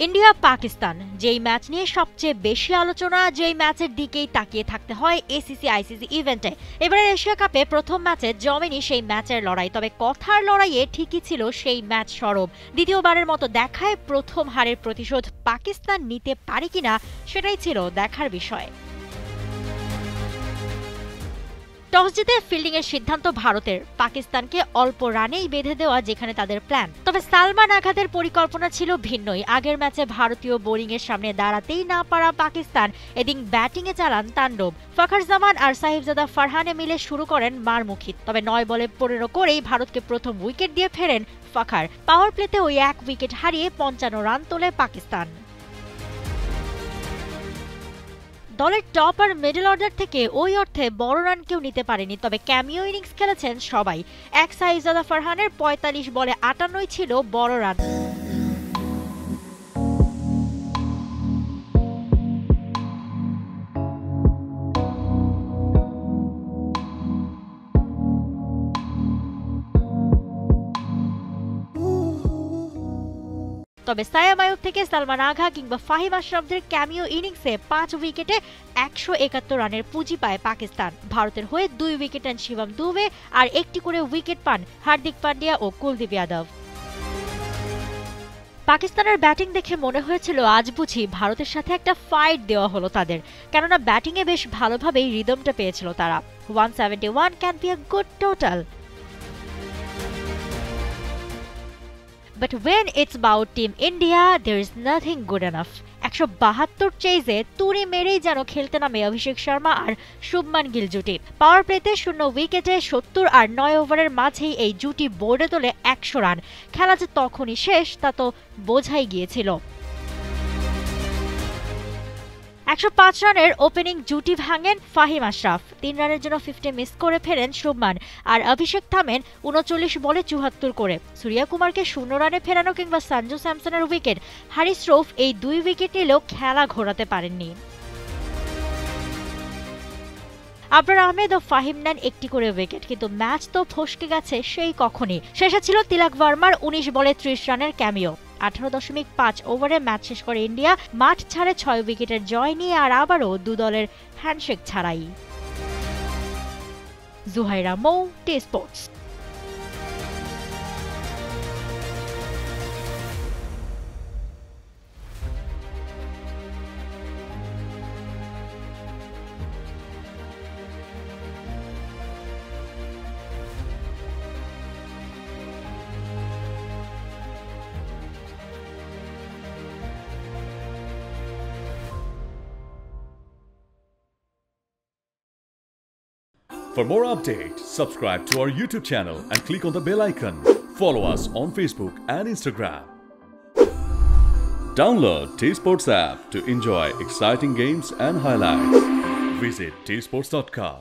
India Pakistan যেই match নিয়ে সবচেয়ে বেশি আলোচনা, যেই ম্যাচের দিকেই তাকিয়ে থাকতে হয় এসিসি আইসিসি ইভেন্টে। এবারের এশিয়া কাপে প্রথম ম্যাচে জমেনি সেই ম্যাচের লড়াই, তবে কথার লড়াইয়ে ঠিকই ছিল সেই ম্যাচ সরব। দ্বিতীয়বারের মতো দেখায় প্রথম হারের প্রতিশোধ পাকিস্তান নিতে পারে কিনা সেটাই ছিল দেখার বিষয়। টস জিতে ফিল্ডিং এর সিদ্ধান্ত ভারতের, পাকিস্তানকে অল্প রানেই বেঁধে দেওয়া যেখানে তাদের প্ল্যান। তবে সালমান আঘাতের পরিকল্পনা ছিল ভিন্নই। আগের ম্যাচে ভারতীয় বোলিং এর সামনে দাঁড়াতেই না পারা পাকিস্তান এদিন ব্যাটিং এ চালান তাণ্ডব। ফখর জামান আর সাহিবজাদা ফারহানে মিলে শুরু করেন মারমুখী, তবে ৯ বলে ১৫ করেই ভারতকে প্রথম উইকেট দিয়ে ফেরেন ফখর। পাওয়ার প্লেতে ওই এক উইকেট হারিয়ে ৫৫ রান তোলে পাকিস্তান। দলের টপ আর মিডল অর্ডার থেকে ওই অর্থে বড় রান কেউ নিতে পারেনি, তবে ক্যামিও ইনিংস খেলেছেন সবাই। এক সাহিবজাদা ফারহানের ৪৫ বলে ৫৮ ছিল বড় রান। তবে সায়াম আয়ুব থেকে সালমান আগা কিংবা ফাহিম আশরাফদের ক্যামিও ইনিংসে ৫ উইকেটে ১৭১ রানের পুঁজি পায় পাকিস্তান। ভারতের হয়ে ২ উইকেট নেন শিবম দুবে আর একটি করে উইকেট পান হার্দিক পান্ডিয়া ও কুলদীপ যাদব। পাকিস্তানের ব্যাটিং দেখে মনে হয়েছিল আজ বুঝি ভারতের সাথে একটা ফাইট দেওয়া হলো তাদের, কেননা ব্যাটিংয়ে বেশ ভালোভাবেই রিদমটা পেয়েছিল তারা। 171 can be a good total. But when it's about Team India, there is nothing good enough. ১৭২ চেজে তুড়ি মেরেই যেন খেলতে নামে অভিষেক শর্মা আর শুভমান গিল জুটি। পাওয়ার প্লেতে ০ উইকেটে ৭০ আর ৯ ওভারের মাঝেই এই জুটি বোর্ডে তোলে ১০০ রান। খেলা যে তখনই শেষ তা তো বোঝাই গিয়েছিল। ১০৫ রানের ওপেনিং জুটি ভাঙেন ফাহিম আশরাফ। ৩ রানের জন্য 50 মিস করে ফেরেন শুভমান, আর অভিষেক থামেন ৩৯ বলে ৭৪ করে। সূর্যা কুমারকে ০ রানে ফেরানো কিংবা সঞ্জু স্যামসনের উইকেট, হারিস রৌফ এই ২ উইকেট নিলেও খেলা ঘোরাতে পারেননি। আবরার আহমেদ ও ফাহিম নেন একটি করে উইকেট, কিন্তু ম্যাচ তো ফসকে গেছে সেই কখনই। শেষে ছিল তিলক ভার্মার ১৯ বলে ৩০ রানের ক্যামিও। ১৮.৫ ওভারে ম্যাচ শেষ করে ইন্ডিয়া, মাঠ ছাড়ে ৬ উইকেটের জয় নিয়ে, আর আবারও দু দলের হ্যান্ডশেক ছাড়াই। জুহাইরা মৌ, T Sports. For more updates, subscribe to our YouTube channel and click on the bell icon. Follow us on Facebook and Instagram. Download T Sports app to enjoy exciting games and highlights. Visit tsports.com.